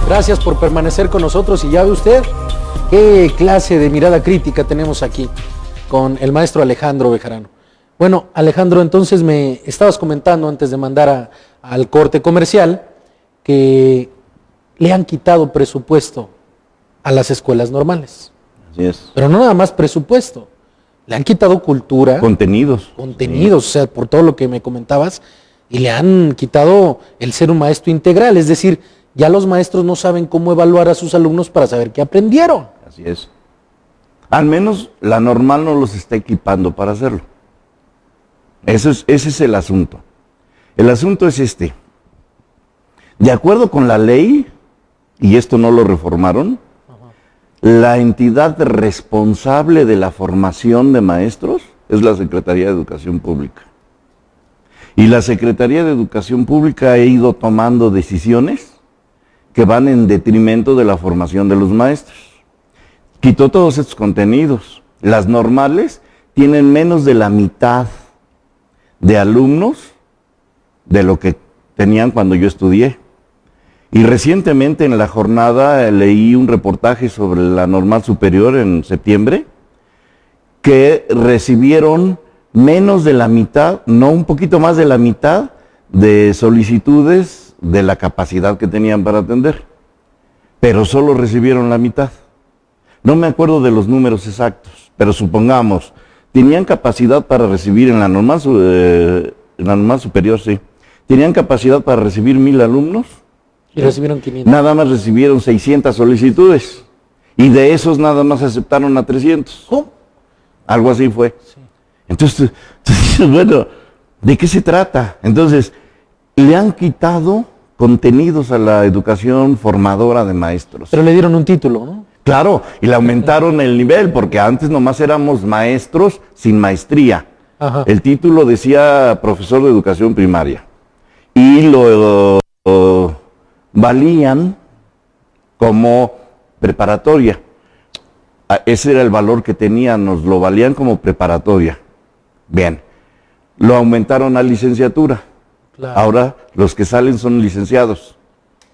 Gracias por permanecer con nosotros y ya ve usted qué clase de mirada crítica tenemos aquí con el maestro Alejandro Bejarano. Bueno, Alejandro, entonces me estabas comentando antes de mandar al corte comercial que le han quitado presupuesto a las escuelas normales. Así es. Pero no nada más presupuesto, le han quitado cultura. Contenidos. Contenidos, sí. O sea, por todo lo que me comentabas, y le han quitado el ser un maestro integral, es decir, ya los maestros no saben cómo evaluar a sus alumnos para saber qué aprendieron. Así es. Al menos la normal no los está equipando para hacerlo. Ese es el asunto. El asunto es este. De acuerdo con la ley, y esto no lo reformaron, la entidad responsable de la formación de maestros es la Secretaría de Educación Pública. Y la Secretaría de Educación Pública ha ido tomando decisiones que van en detrimento de la formación de los maestros. Quitó todos estos contenidos. Las normales tienen menos de la mitad de alumnos de lo que tenían cuando yo estudié. Y recientemente en la jornada leí un reportaje sobre la normal superior en septiembre, que recibieron menos de la mitad, no, un poquito más de la mitad de solicitudes de la capacidad que tenían para atender, pero solo recibieron la mitad. No me acuerdo de los números exactos, pero supongamos, tenían capacidad para recibir en la normal superior, sí, tenían capacidad para recibir 1000 alumnos, y recibieron 500. Nada más recibieron 600 solicitudes, y de esos nada más aceptaron a 300. ¿Cómo? Algo así fue. Sí. Entonces, bueno, ¿de qué se trata? Entonces, le han quitado contenidos a la educación formadora de maestros. Pero le dieron un título, ¿no? Claro, y le aumentaron el nivel, porque antes nomás éramos maestros sin maestría. Ajá. El título decía profesor de educación primaria. Y lo valían como preparatoria. Ese era el valor que tenían, nos lo valían como preparatoria. Bien, lo aumentaron a licenciatura. Claro. Ahora los que salen son licenciados.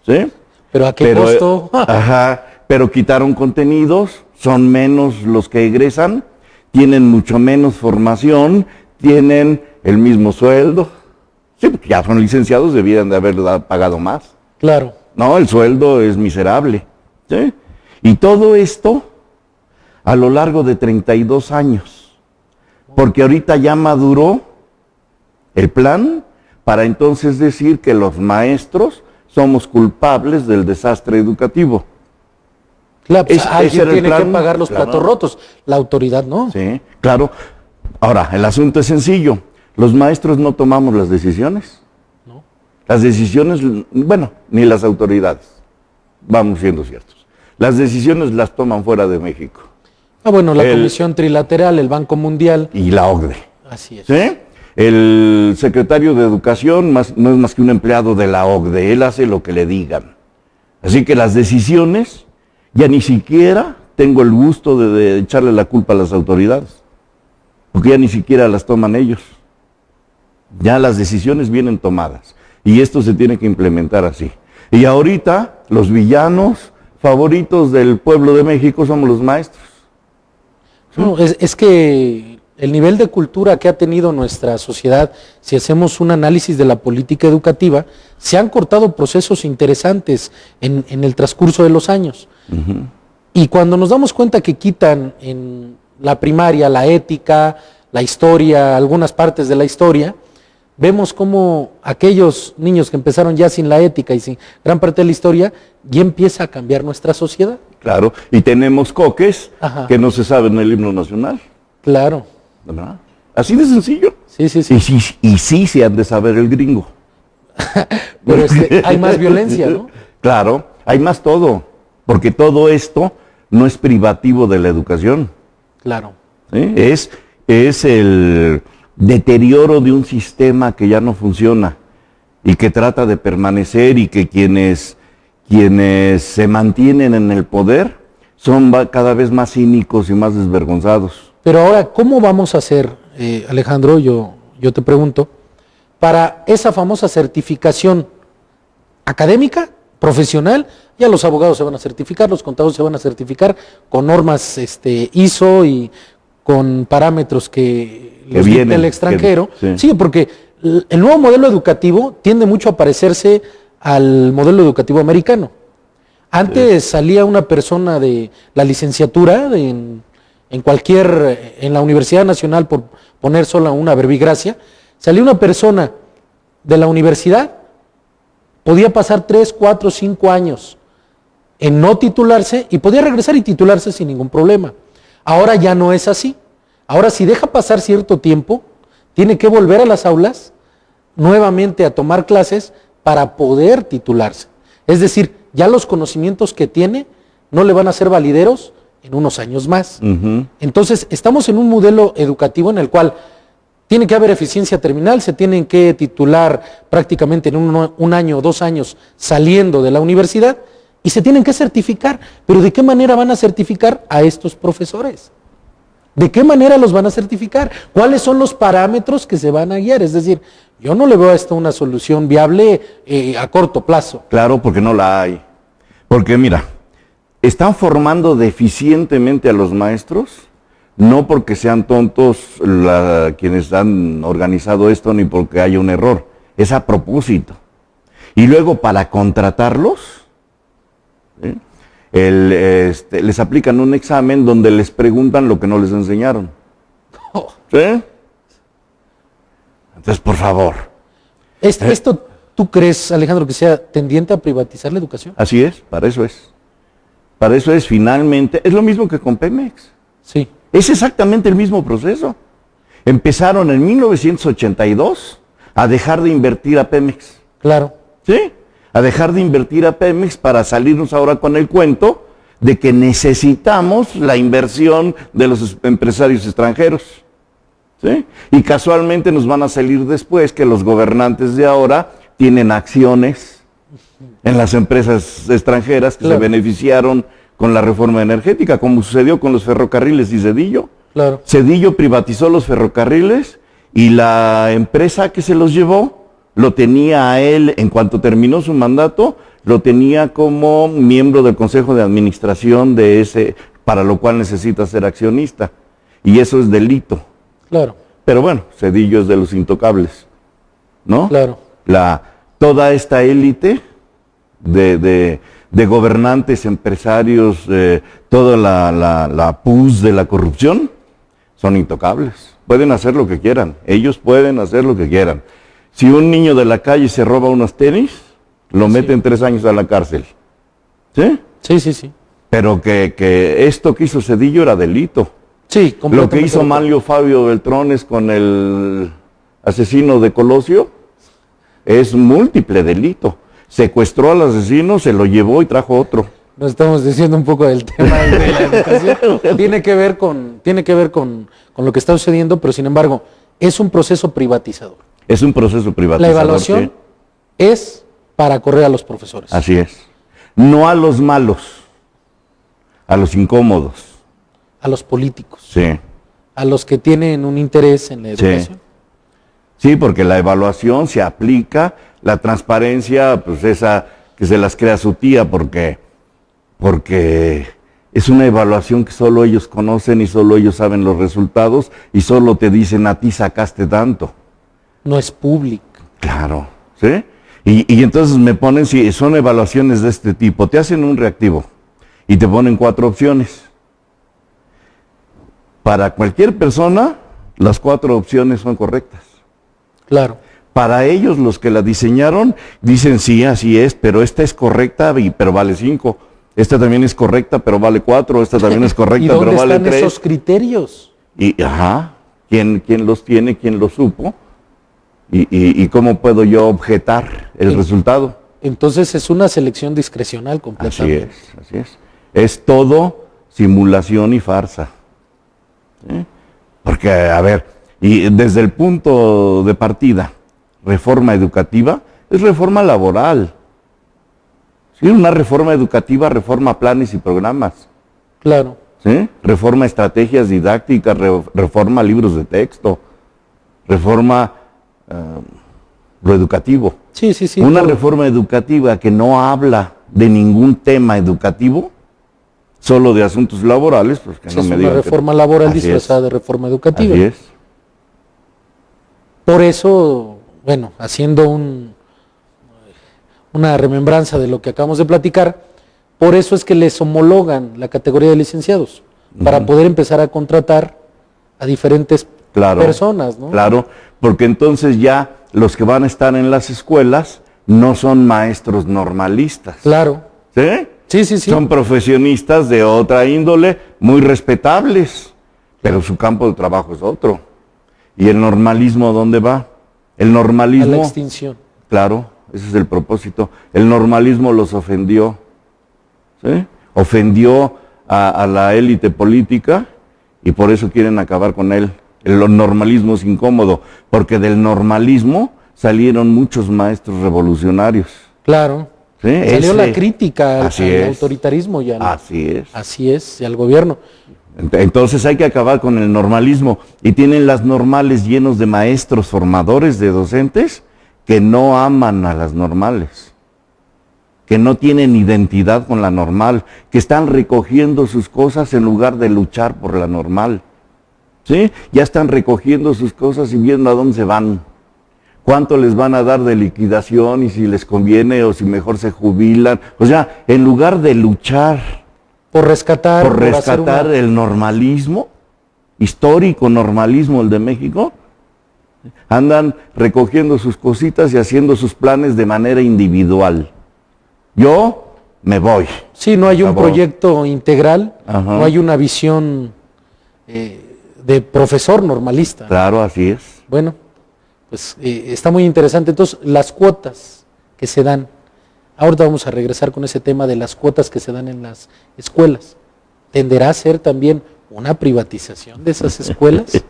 ¿Sí? ¿Pero a qué costo? Ajá, pero quitaron contenidos, son menos los que egresan, tienen mucho menos formación, tienen el mismo sueldo. Sí, porque ya son licenciados, debieran de haber pagado más. Claro. No, el sueldo es miserable. ¿Sí? Y todo esto a lo largo de 32 años. Porque ahorita ya maduró el plan para entonces decir que los maestros somos culpables del desastre educativo. Claro, pues alguien tiene que pagar los claro. platos rotos, la autoridad no. Sí, claro. Ahora, el asunto es sencillo. Los maestros no tomamos las decisiones. No. Las decisiones, bueno, ni las autoridades, vamos siendo ciertos. Las decisiones las toman fuera de México. Ah, bueno, la Comisión Trilateral, el Banco Mundial. Y la OCDE. Así es. ¿Sí? El secretario de Educación no es más que un empleado de la OCDE, él hace lo que le digan. Así que las decisiones, ya ni siquiera tengo el gusto de echarle la culpa a las autoridades, porque ya ni siquiera las toman ellos. Ya las decisiones vienen tomadas, y esto se tiene que implementar así. Y ahorita, los villanos favoritos del pueblo de México somos los maestros. No, es que el nivel de cultura que ha tenido nuestra sociedad, si hacemos un análisis de la política educativa, se han cortado procesos interesantes en el transcurso de los años. Uh-huh. Y cuando nos damos cuenta que quitan en la primaria la ética, la historia, algunas partes de la historia, vemos cómo aquellos niños que empezaron ya sin la ética y sin gran parte de la historia, ya empieza a cambiar nuestra sociedad. Claro, y tenemos coques Ajá. que no se saben el himno nacional. Claro. ¿Verdad? Así de sencillo. Sí, sí, sí. Y sí se han de saber el gringo. Pero hay más violencia, ¿no? Claro, hay más todo, porque todo esto no es privativo de la educación. Claro. ¿Sí? Es el deterioro de un sistema que ya no funciona y que trata de permanecer, y que quienes se mantienen en el poder son cada vez más cínicos y más desvergonzados. Pero ahora, ¿cómo vamos a hacer, Alejandro, yo te pregunto, para esa famosa certificación académica profesional, ya los abogados se van a certificar, los contadores se van a certificar con normas ISO y con parámetros que los dicta el extranjero. Sí, porque el nuevo modelo educativo tiende mucho a parecerse al modelo educativo americano. Antes salía una persona de la licenciatura en la Universidad Nacional, por poner solo una verbigracia, salía una persona de la universidad, podía pasar 3, 4, 5 años en no titularse y podía regresar y titularse sin ningún problema. Ahora ya no es así. Ahora, si deja pasar cierto tiempo, tiene que volver a las aulas nuevamente a tomar clases para poder titularse. Es decir, ya los conocimientos que tiene no le van a ser valideros en unos años más. Entonces, estamos en un modelo educativo en el cual tiene que haber eficiencia terminal, se tienen que titular prácticamente en un año o 2 años saliendo de la universidad y se tienen que certificar. Pero ¿de qué manera van a certificar a estos profesores? ¿De qué manera los van a certificar? ¿Cuáles son los parámetros que se van a guiar? Es decir, yo no le veo a esto una solución viable a corto plazo. Claro, porque no la hay. Porque mira, están formando deficientemente a los maestros, no porque sean tontos quienes han organizado esto, ni porque haya un error. Es a propósito. Y luego para contratarlos, les aplican un examen donde les preguntan lo que no les enseñaron. ¿Sí? Entonces, por favor. ¿Esto tú crees, Alejandro, que sea tendiente a privatizar la educación? Así es, para eso es. Para eso es finalmente, es lo mismo que con Pemex. Sí. Es exactamente el mismo proceso. Empezaron en 1982 a dejar de invertir a Pemex. Claro. ¿Sí? A dejar de invertir a Pemex para salirnos ahora con el cuento de que necesitamos la inversión de los empresarios extranjeros. ¿Sí? Y casualmente nos van a salir después que los gobernantes de ahora tienen acciones en las empresas extranjeras que se beneficiaron con la reforma energética, como sucedió con los ferrocarriles y Zedillo. Claro. Zedillo privatizó los ferrocarriles y la empresa que se los llevó lo tenía a él, en cuanto terminó su mandato, lo tenía como miembro del consejo de administración de ese, para lo cual necesita ser accionista. Y eso es delito. Claro. Pero bueno, Zedillo es de los intocables, ¿no? Claro. Toda esta élite de gobernantes, empresarios, toda la pus de la corrupción, son intocables. Pueden hacer lo que quieran, ellos pueden hacer lo que quieran. Si un niño de la calle se roba unos tenis, lo meten 3 años a la cárcel. ¿Sí? Sí, sí, sí. Pero que esto que hizo Zedillo era delito. Sí, lo que hizo Manlio Fabio Beltrones con el asesino de Colosio es múltiple delito. Secuestró al asesino, se lo llevó y trajo otro. Nos estamos diciendo un poco del tema de la educación. Tiene que ver con lo que está sucediendo, pero sin embargo, es un proceso privatizador. Es un proceso privatizador. La evaluación es para correr a los profesores. Así es. No a los malos, a los incómodos. A los políticos. Sí. A los que tienen un interés en la educación. Sí, porque la evaluación se aplica, la transparencia, pues esa que se las crea su tía, porque es una evaluación que solo ellos conocen y solo ellos saben los resultados y solo te dicen a ti sacaste tanto. No es público. Claro, ¿sí? Y entonces me ponen, si son evaluaciones de este tipo, te hacen un reactivo y te ponen 4 opciones. Para cualquier persona, las 4 opciones son correctas. Claro. Para ellos, los que la diseñaron, dicen sí, así es, pero esta es correcta, pero vale 5. Esta también es correcta, pero vale 4. Esta también es correcta, pero vale 3. ¿Y dónde están esos criterios? ¿Quién los tiene? ¿Quién los supo? ¿Y cómo puedo yo objetar el resultado? Entonces es una selección discrecional completamente. Así es. Es todo simulación y farsa. ¿Sí? Porque, a ver, y desde el punto de partida, reforma educativa es reforma laboral. ¿Sí? Una reforma educativa reforma planes y programas. Claro. ¿Sí? Reforma estrategias didácticas, reforma libros de texto, reforma lo educativo. Sí, sí, sí. Una todo. reforma educativa que no habla de ningún tema educativo, solo de asuntos laborales, pues que Esa no es me una digan reforma laboral Así disfrazada es. de reforma educativa. Así es. Por eso, bueno, haciendo una remembranza de lo que acabamos de platicar, por eso es que les homologan la categoría de licenciados, para poder empezar a contratar a diferentes personas, ¿no? Claro, porque entonces ya los que van a estar en las escuelas no son maestros normalistas. Claro. ¿Sí? Sí, sí, sí. Son profesionistas de otra índole, muy respetables, pero su campo de trabajo es otro. ¿Y el normalismo dónde va? El normalismo... A la extinción. Claro, ese es el propósito. El normalismo los ofendió. ¿Sí? Ofendió a la élite política y por eso quieren acabar con él. El normalismo es incómodo, porque del normalismo salieron muchos maestros revolucionarios. Claro. ¿Sí? Salió la crítica al es. autoritarismo y al, Así es. así es, y al gobierno. Entonces hay que acabar con el normalismo. Y tienen las normales llenos de maestros formadores, de docentes, que no aman a las normales, que no tienen identidad con la normal, que están recogiendo sus cosas en lugar de luchar por la normal. ¿Sí? Ya están recogiendo sus cosas y viendo a dónde se van. ¿Cuánto les van a dar de liquidación y si les conviene o si mejor se jubilan? O sea, en lugar de luchar Por rescatar, por hacer rescatar el normalismo, histórico normalismo el de México, andan recogiendo sus cositas y haciendo sus planes de manera individual. Yo me voy. Sí, no hay un Acabó. proyecto integral, Ajá. no hay una visión de profesor normalista. Claro, así es. Bueno, pues está muy interesante. Entonces, las cuotas que se dan, ahorita vamos a regresar con ese tema de las cuotas que se dan en las escuelas. ¿Tenderá a ser también una privatización de esas escuelas?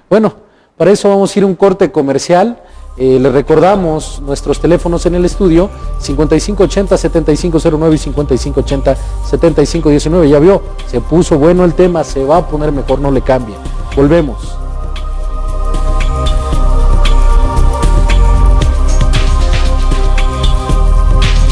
Bueno, para eso vamos a ir a un corte comercial. Les recordamos nuestros teléfonos en el estudio, 5580-7509 y 5580-7519. Ya vio, se puso bueno el tema, se va a poner mejor, no le cambie. Volvemos.